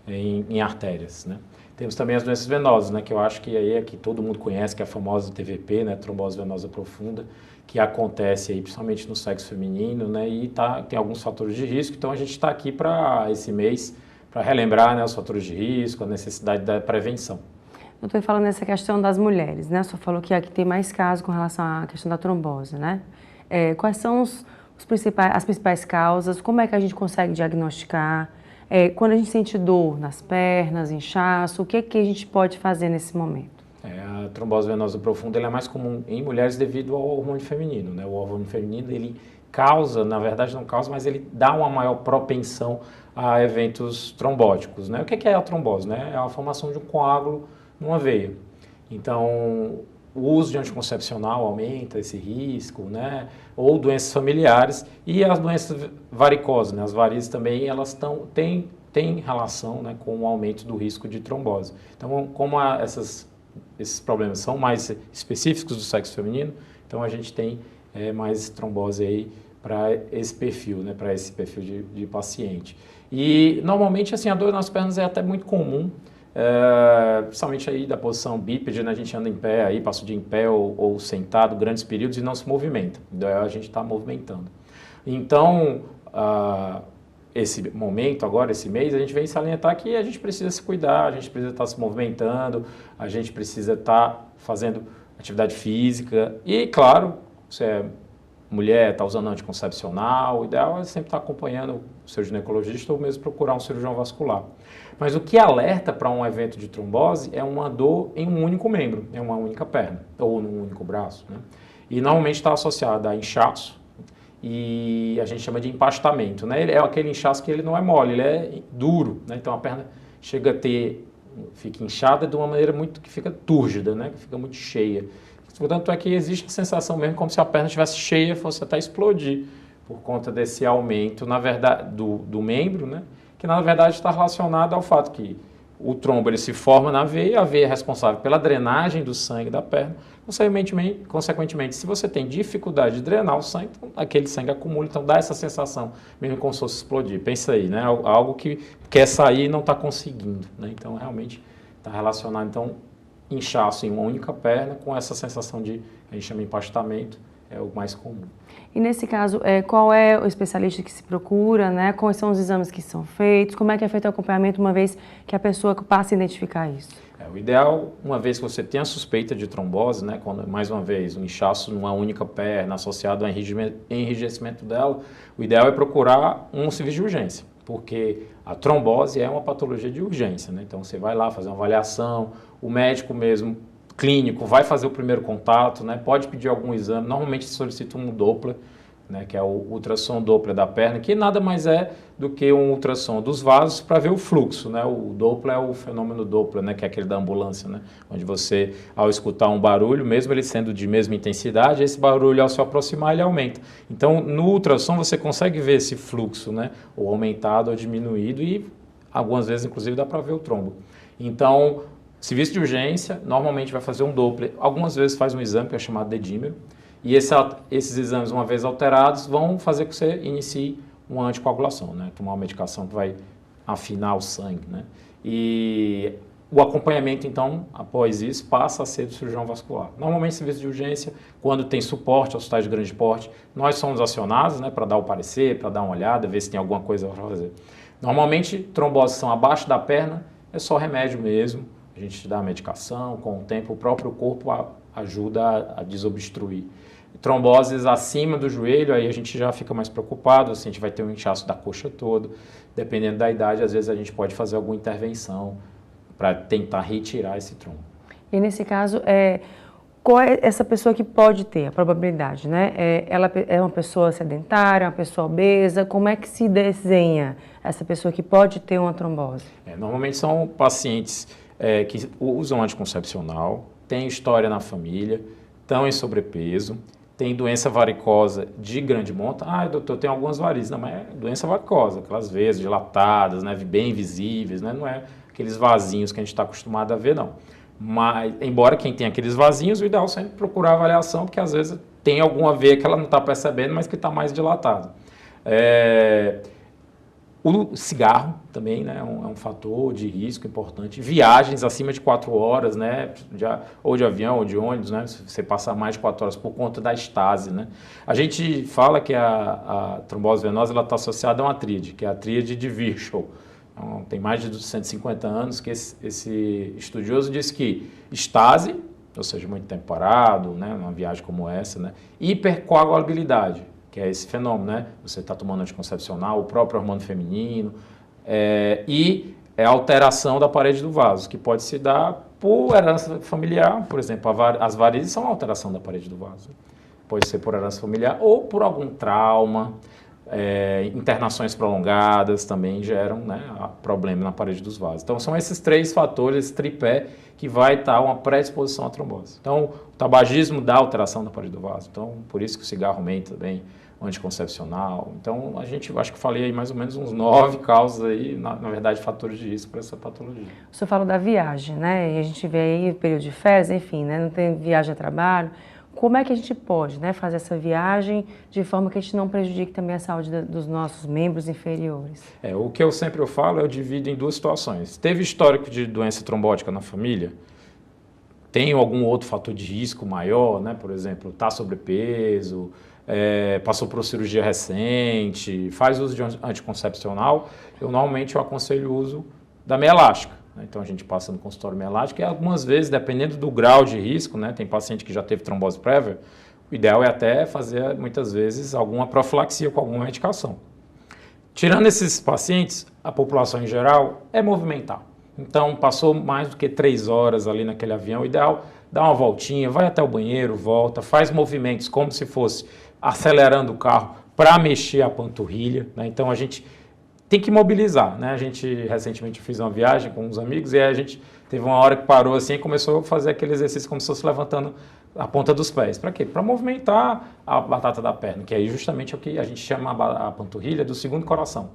em artérias, né? Temos também as doenças venosas, né? Que eu acho que aí é que todo mundo conhece, que é a famosa TVP, né? Trombose venosa profunda, que acontece aí principalmente no sexo feminino, né? E tem alguns fatores de risco, então a gente está aqui para esse mês para relembrar, né, os fatores de risco, a necessidade da prevenção. Eu estou falando nessa questão das mulheres, né? Só falou que aqui tem mais casos com relação à questão da trombose, né? Quais são as principais causas? Como é que a gente consegue diagnosticar? Quando a gente sente dor nas pernas, inchaço, o que a gente pode fazer nesse momento? A trombose venosa profunda ela é mais comum em mulheres devido ao hormônio feminino, né? O hormônio feminino, ele causa, na verdade não causa, mas ele dá uma maior propensão a eventos trombóticos, né? O que é a trombose, né? É a formação de um coágulo numa veia. Então, o uso de anticoncepcional aumenta esse risco, né? Ou doenças familiares e as doenças varicosas, né? As varizes também, elas têm relação, né, com o aumento do risco de trombose. Então, como esses problemas são mais específicos do sexo feminino, então a gente tem mais trombose aí para esse perfil, né, para esse perfil de paciente. E normalmente assim a dor nas pernas é até muito comum, principalmente aí da posição bípede, né, a gente anda em pé aí, passa o dia em pé ou sentado grandes períodos e não se movimenta, então a gente está movimentando. Então esse momento agora, esse mês, a gente vem salientar que a gente precisa se cuidar, a gente precisa estar se movimentando, a gente precisa estar fazendo atividade física e, claro, se é mulher, está usando anticoncepcional, o ideal é sempre estar acompanhando o seu ginecologista ou mesmo procurar um cirurgião vascular. Mas o que alerta para um evento de trombose é uma dor em um único membro, em uma única perna ou num único braço, né? E normalmente está associada a inchaço e a gente chama de empastamento, né? É aquele inchaço que ele não é mole, ele é duro, né? Então a perna chega a fica inchada de uma maneira que fica túrgida, né? Que fica muito cheia. Portanto, é que existe a sensação mesmo como se a perna estivesse cheia, fosse até explodir, por conta desse aumento, na verdade, do membro, né? Que na verdade está relacionado ao fato que o trombo ele se forma na veia, a veia é responsável pela drenagem do sangue da perna. Consequentemente, se você tem dificuldade de drenar o sangue, então, aquele sangue acumula, então dá essa sensação, mesmo como se fosse explodir. Pensa aí, né? Algo que quer sair e não está conseguindo, né? Então, realmente está relacionado, então, inchaço em uma única perna com essa sensação de, a gente chama de empastamento, é o mais comum. E nesse caso, qual é o especialista que se procura, né? Quais são os exames que são feitos? Como é que é feito o acompanhamento uma vez que a pessoa passa a identificar isso? O ideal, uma vez que você tem a suspeita de trombose, né? Quando, mais uma vez, um inchaço numa única perna associado ao enrijecimento dela, o ideal é procurar um serviço de urgência, porque a trombose é uma patologia de urgência, né? Então você vai lá fazer uma avaliação, o médico mesmo clínico vai fazer o primeiro contato, né? Pode pedir algum exame, normalmente se solicita um Doppler, né? Que é o ultrassom Doppler da perna, que nada mais é do que um ultrassom dos vasos para ver o fluxo, né? O Doppler é o fenômeno Doppler, né? Que é aquele da ambulância, né? Onde você, ao escutar um barulho, mesmo ele sendo de mesma intensidade, esse barulho ao se aproximar ele aumenta. Então no ultrassom você consegue ver esse fluxo, né? Ou aumentado ou diminuído e algumas vezes inclusive dá para ver o trombo. Então serviço de urgência normalmente vai fazer um Doppler, algumas vezes faz um exame que é chamado dedímero, e esses exames, uma vez alterados, vão fazer com que você inicie uma anticoagulação, né? Tomar uma medicação que vai afinar o sangue, né? E o acompanhamento, então, após isso, passa a ser do cirurgião vascular. Normalmente, serviço de urgência, quando tem suporte, hospitais de grande porte, nós somos acionados, né, para dar o parecer, para dar uma olhada, ver se tem alguma coisa para fazer. Normalmente, tromboses são abaixo da perna, é só remédio mesmo, a gente dá a medicação, com o tempo o próprio corpo ajuda a desobstruir. Tromboses acima do joelho, aí a gente já fica mais preocupado, assim, a gente vai ter um inchaço da coxa toda. Dependendo da idade, às vezes a gente pode fazer alguma intervenção para tentar retirar esse trombo. E nesse caso, qual é essa pessoa que pode ter a probabilidade, né? Ela é uma pessoa sedentária, uma pessoa obesa? Como é que se desenha essa pessoa que pode ter uma trombose? Normalmente são pacientes que usam anticoncepcional, têm história na família, estão em sobrepeso, tem doença varicosa de grande monta. Doutor, tem algumas varizes. Não, mas é doença varicosa, aquelas veias dilatadas, né, bem visíveis, né? Não é aqueles vasinhos que a gente está acostumado a ver, não. Mas, embora quem tem aqueles vasinhos, o ideal é sempre procurar avaliação, porque às vezes tem alguma veia que ela não está percebendo, mas que está mais dilatada. O cigarro também, né, é um fator de risco importante. Viagens acima de 4 horas, né, ou de avião ou de ônibus, né, se você passar mais de 4 horas por conta da estase, né. A gente fala que a trombose venosa está associada a uma tríade, que é a tríade de Virchow. Então, tem mais de 150 anos que esse estudioso diz que estase, ou seja, muito tempo parado, né, numa viagem como essa, né, hipercoagulabilidade, que é esse fenômeno, né? Você está tomando anticoncepcional, o próprio hormônio feminino, e alteração da parede do vaso, que pode se dar por herança familiar, por exemplo, as varizes são alteração da parede do vaso. Pode ser por herança familiar ou por algum trauma, internações prolongadas também geram, né, problema na parede dos vasos. Então, são esses 3 fatores, esse tripé, que vai estar uma predisposição à trombose. Então, o tabagismo dá alteração da parede do vaso. Então, por isso que o cigarro aumenta também, o anticoncepcional. Então, acho que falei aí mais ou menos uns 9 causas aí, na verdade, fatores de risco para essa patologia. O senhor falou da viagem, né? E a gente vê aí o período de férias, enfim, né? Não tem viagem a trabalho. Como é que a gente pode, né, fazer essa viagem de forma que a gente não prejudique também a saúde dos nossos membros inferiores? O que eu sempre falo, eu divido em 2 situações. Teve histórico de doença trombótica na família? Tem algum outro fator de risco maior, né? Por exemplo, está sobrepeso, passou por cirurgia recente, faz uso de anticoncepcional, eu normalmente aconselho o uso da meia elástica. Então, a gente passa no consultório meia elástica e algumas vezes, dependendo do grau de risco, né, tem paciente que já teve trombose prévia, o ideal é até fazer, muitas vezes, alguma profilaxia com alguma medicação. Tirando esses pacientes, a população em geral é movimentar. Então, passou mais do que 3 horas ali naquele avião, o ideal é dar uma voltinha, vai até o banheiro, volta, faz movimentos como se fosse acelerando o carro para mexer a panturrilha, né? Então, a gente tem que mobilizar, né? A gente recentemente fez uma viagem com uns amigos e aí a gente teve uma hora que parou assim e começou a fazer aquele exercício como se fosse levantando a ponta dos pés. Para quê? Para movimentar a batata da perna, que aí justamente é o que a gente chama a panturrilha do segundo coração.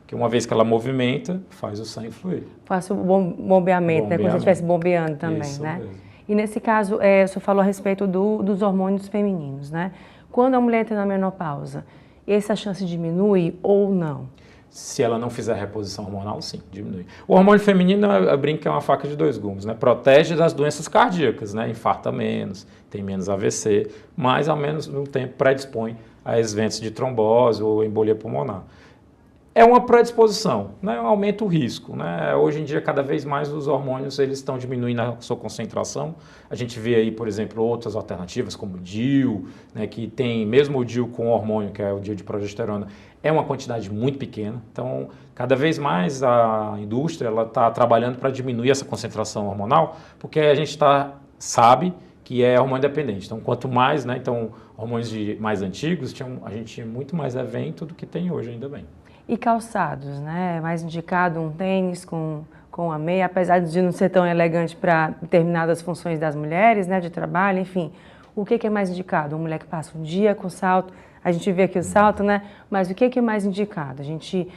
Que uma vez que ela movimenta, faz o sangue fluir. Faz o bombeamento, né? Como se estivesse bombeando também, isso né? Mesmo. E nesse caso, o senhor falou a respeito dos hormônios femininos, né? Quando a mulher entra na menopausa, essa chance diminui ou não? Se ela não fizer reposição hormonal, sim, diminui. O hormônio feminino, eu brinco que é uma faca de 2 gumes, né? Protege das doenças cardíacas, né? Infarta menos, tem menos AVC, mas ao menos no tempo predispõe a eventos de trombose ou embolia pulmonar. É uma predisposição, né? Aumenta o risco, né? Hoje em dia, cada vez mais os hormônios eles estão diminuindo a sua concentração. A gente vê aí, por exemplo, outras alternativas como o DIU, né? Que tem mesmo o DIU com hormônio, que é o DIU de progesterona, é uma quantidade muito pequena. Então, cada vez mais a indústria está trabalhando para diminuir essa concentração hormonal, porque a gente sabe que é hormônio dependente. Então, quanto mais, né? Então, hormônios mais antigos, a gente tinha muito mais evento do que tem hoje, ainda bem. E calçados, né? É mais indicado um tênis com a meia, apesar de não ser tão elegante para determinadas funções das mulheres, né? De trabalho, enfim. O que é mais indicado? Uma mulher que passa um dia com salto, a gente vê aqui o salto, né? Mas o que é mais indicado? A gente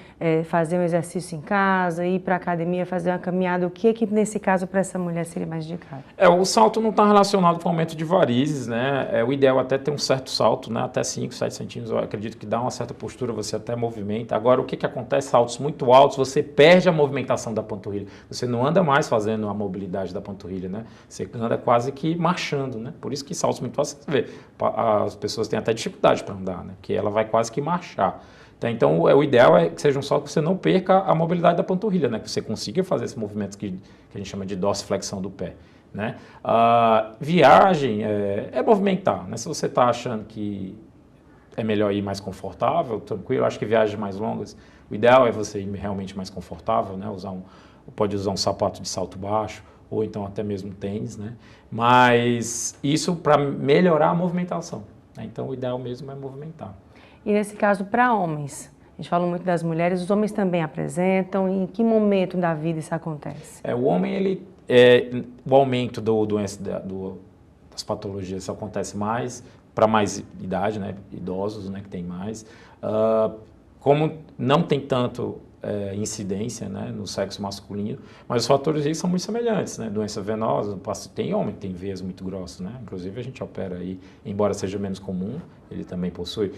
fazer um exercício em casa, ir para a academia, fazer uma caminhada, o que nesse caso para essa mulher seria mais indicado? O salto não está relacionado com o aumento de varizes, né? O ideal é até ter um certo salto, né? Até 5, 7 centímetros, eu acredito que dá uma certa postura, você até movimenta. Agora, o que acontece? Saltos muito altos, você perde a movimentação da panturrilha. Você não anda mais fazendo a mobilidade da panturrilha, né? Você anda quase que marchando, né? Por isso que saltos muito altos, você vê, as pessoas têm até dificuldade para andar, né? Que ela vai quase que marchar. Então, o ideal é que seja um salto que você não perca a mobilidade da panturrilha, né? Que você consiga fazer esse movimento que a gente chama de dorsiflexão do pé. né? Viagem é movimentar, né? Se você está achando que é melhor ir mais confortável, tranquilo, acho que viagens mais longas, o ideal é você ir realmente mais confortável, né? Pode usar um sapato de salto baixo, ou então até mesmo tênis, né? Mas isso para melhorar a movimentação, né? Então o ideal mesmo é movimentar. E nesse caso, para homens? A gente fala muito das mulheres, os homens também apresentam, e em que momento da vida isso acontece? O homem, o aumento das patologias acontece mais para mais idade, né? Idosos, né? Que tem mais. Como não tem tanto incidência, né, no sexo masculino, mas os fatores aí são muito semelhantes, né? Doença venosa, tem homem que tem veias muito grossas, né? Inclusive a gente opera aí, embora seja menos comum, ele também possui.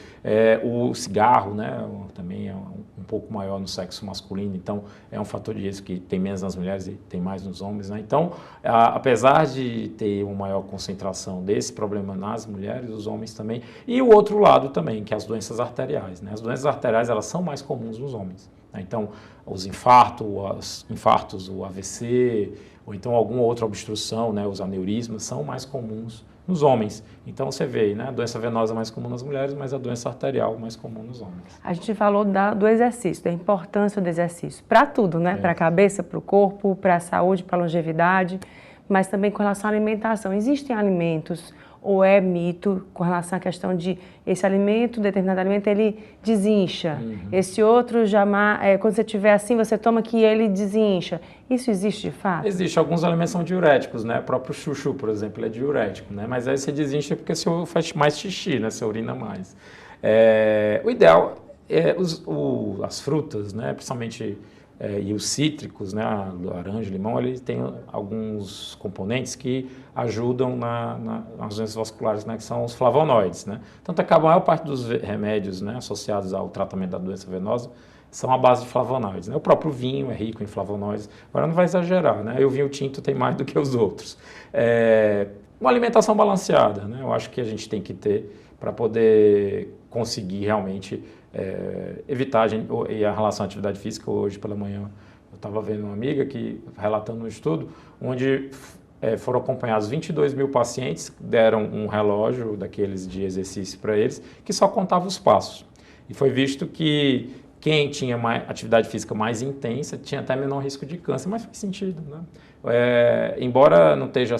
O cigarro, né, também é um pouco maior no sexo masculino, então é um fator de risco que tem menos nas mulheres e tem mais nos homens, né? Então, apesar de ter uma maior concentração desse problema nas mulheres, os homens também, e o outro lado também, que é as doenças arteriais, né? As doenças arteriais, elas são mais comuns nos homens. Então, os infartos, o AVC, ou então alguma outra obstrução, né, os aneurismas, são mais comuns nos homens. Então, você vê, né, a doença venosa é mais comum nas mulheres, mas a doença arterial é mais comum nos homens. A gente falou do exercício, da importância do exercício, para tudo, né? Para a cabeça, para o corpo, para a saúde, para a longevidade, mas também com relação à alimentação. Existem alimentos, ou é mito, com relação à questão de esse alimento, determinado alimento, ele desincha. Esse outro, quando você tiver assim, você toma que ele desincha. Isso existe de fato? Existe. Alguns alimentos são diuréticos, né? O próprio chuchu, por exemplo, ele é diurético, né? Mas aí você desincha porque você faz mais xixi, né? Você urina mais. O ideal é as frutas, né? Principalmente e os cítricos, né, laranja, limão, eles têm alguns componentes que ajudam nas doenças vasculares, né, que são os flavonoides, né. Tanto é que a maior parte dos remédios, né, associados ao tratamento da doença venosa são à base de flavonoides, né. O próprio vinho é rico em flavonoides. Agora não vai exagerar, né, o vinho tinto tem mais do que os outros. Uma alimentação balanceada, né, eu acho que a gente tem que ter para poder conseguir realmente evitar a relação à atividade física. Hoje pela manhã eu estava vendo uma amiga relatando um estudo onde foram acompanhados 22 mil pacientes, deram um relógio daqueles de exercício para eles, que só contava os passos. E foi visto que quem tinha atividade física mais intensa tinha até menor risco de câncer, mas faz sentido, né? Embora não esteja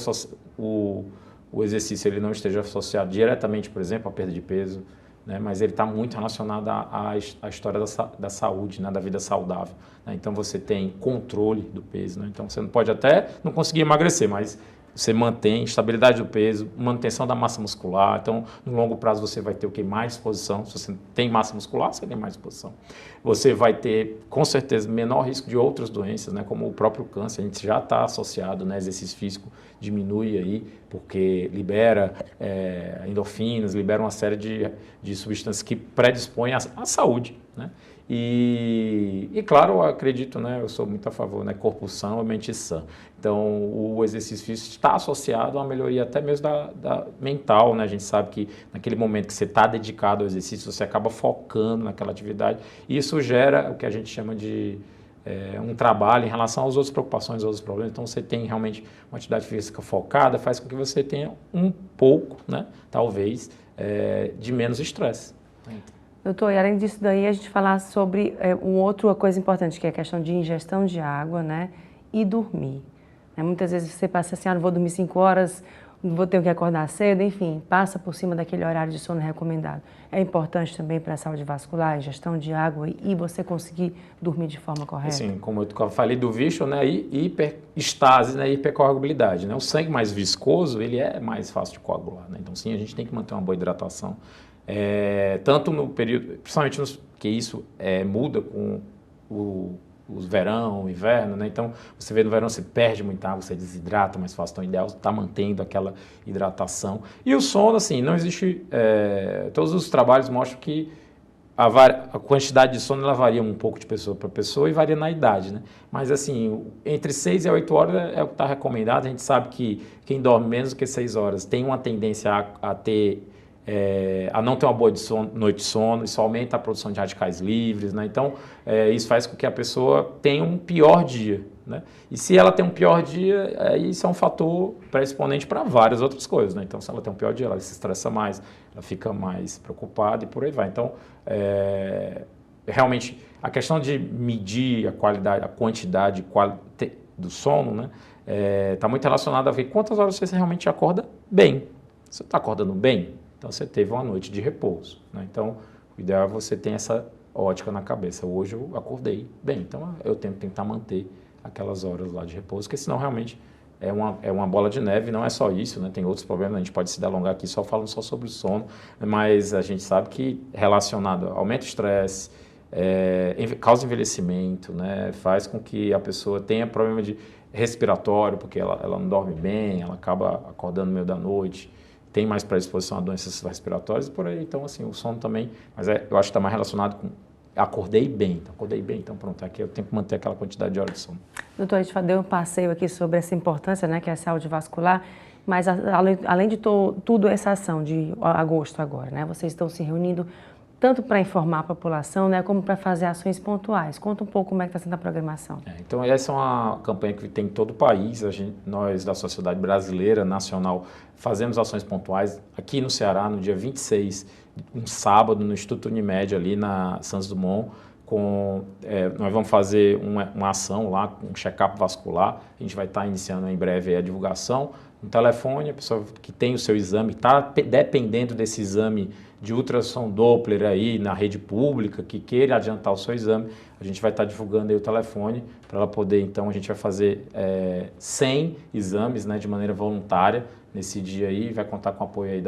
o exercício ele não esteja associado diretamente, por exemplo, à perda de peso, né, mas ele está muito relacionado à história da saúde, né, da vida saudável, né? Então você tem controle do peso, né? Então você não pode até não conseguir emagrecer, mas você mantém estabilidade do peso, manutenção da massa muscular. Então, no longo prazo você vai ter o que? Mais disposição. Se você tem massa muscular, você tem mais disposição. Você vai ter, com certeza, menor risco de outras doenças, né, como o próprio câncer. A gente já está associado, né, exercício físico diminui aí, porque libera endorfinas, libera uma série de substâncias que predispõem à saúde, né? E claro, eu acredito, né, eu sou muito a favor, né, corpo são, mente sã. Então, o exercício físico está associado a uma melhoria até mesmo da mental, né? A gente sabe que naquele momento que você está dedicado ao exercício, você acaba focando naquela atividade, e isso gera o que a gente chama de um trabalho em relação às outras preocupações, aos outros problemas. Então, você tem realmente uma atividade física focada, faz com que você tenha um pouco, né, talvez, de menos estresse. Doutor, e além disso daí, a gente falar sobre outra coisa importante, que é a questão de ingestão de água, né, e dormir. Muitas vezes você passa assim, não vou dormir 5 horas, não vou ter que acordar cedo, enfim, passa por cima daquele horário de sono recomendado. É importante também para a saúde vascular, ingestão de água e você conseguir dormir de forma correta? Sim, como eu falei do vício, né, hiperestase, né, hipercoagulabilidade, né? O sangue mais viscoso, ele é mais fácil de coagular, né? Então, sim, a gente tem que manter uma boa hidratação. Tanto no período, principalmente que isso muda com o verão, o inverno, né? Então, você vê no verão, você perde muita água, você desidrata mais fácil, então o ideal é estar mantendo aquela hidratação. E o sono, assim, não existe, todos os trabalhos mostram que a quantidade de sono ela varia um pouco de pessoa para pessoa e varia na idade, né? Mas, assim, entre 6 e 8 horas é o que está recomendado. A gente sabe que quem dorme menos do que 6 horas tem uma tendência a não ter uma boa noite de sono. Isso aumenta a produção de radicais livres, né? Então, isso faz com que a pessoa tenha um pior dia, né? E se ela tem um pior dia, isso é um fator pré-exponente para várias outras coisas, né? Então, se ela tem um pior dia, ela se estressa mais, ela fica mais preocupada e por aí vai. Então, realmente, a questão de medir a qualidade, a quantidade do sono, né? Está muito relacionada a ver quantas horas você realmente acorda bem. Você está acordando bem? Então, você teve uma noite de repouso, né? Então, o ideal é você ter essa ótica na cabeça. Hoje eu acordei bem, então eu tenho que tentar manter aquelas horas lá de repouso, porque senão realmente é uma bola de neve. Não é só isso, né? Tem outros problemas, a gente pode se alongar aqui falando só sobre o sono, mas a gente sabe que relacionado aumenta o estresse, causa envelhecimento, né? Faz com que a pessoa tenha problema de respiratório, porque ela não dorme bem, ela acaba acordando no meio da noite, tem mais predisposição a doenças respiratórias e por aí. Então, assim, o sono também, mas eu acho que está mais relacionado com acordei bem, então pronto, aqui eu tenho que manter aquela quantidade de horas de sono. Doutor, a gente deu um passeio aqui sobre essa importância, né, que é a saúde vascular, mas além de tudo essa ação de agosto agora, né, vocês estão se reunindo tanto para informar a população, né, como para fazer ações pontuais. Conta um pouco como é que está sendo a programação. Então, essa é uma campanha que tem em todo o país. Nós, da Sociedade Brasileira Nacional, fazemos ações pontuais aqui no Ceará, no dia 26, um sábado, no Instituto Unimed, ali na Santos Dumont. Nós vamos fazer uma ação lá, um check-up vascular. A gente vai estar iniciando em breve a divulgação. Um telefone, a pessoa que tem o seu exame, está dependendo desse exame de ultrassom Doppler aí na rede pública, que queira adiantar o seu exame, a gente vai estar divulgando aí o telefone para ela poder, então, a gente vai fazer 100 exames, né, de maneira voluntária nesse dia aí, vai contar com o apoio aí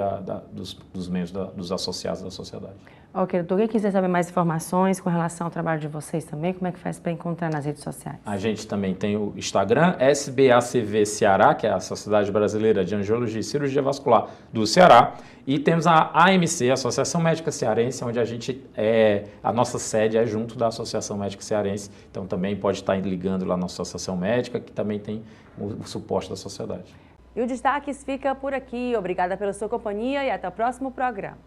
dos membros, dos associados da sociedade. Ok, doutor, quem quiser saber mais informações com relação ao trabalho de vocês também, como é que faz para encontrar nas redes sociais? A gente também tem o Instagram, SBACV Ceará, que é a Sociedade Brasileira de Angiologia e Cirurgia Vascular do Ceará, e temos a AMC, a Associação Médica Cearense, onde a nossa sede é junto da Associação Médica Cearense, então também pode estar ligando lá na Associação Médica, que também tem o suporte da sociedade. E o Destaques fica por aqui. Obrigada pela sua companhia e até o próximo programa.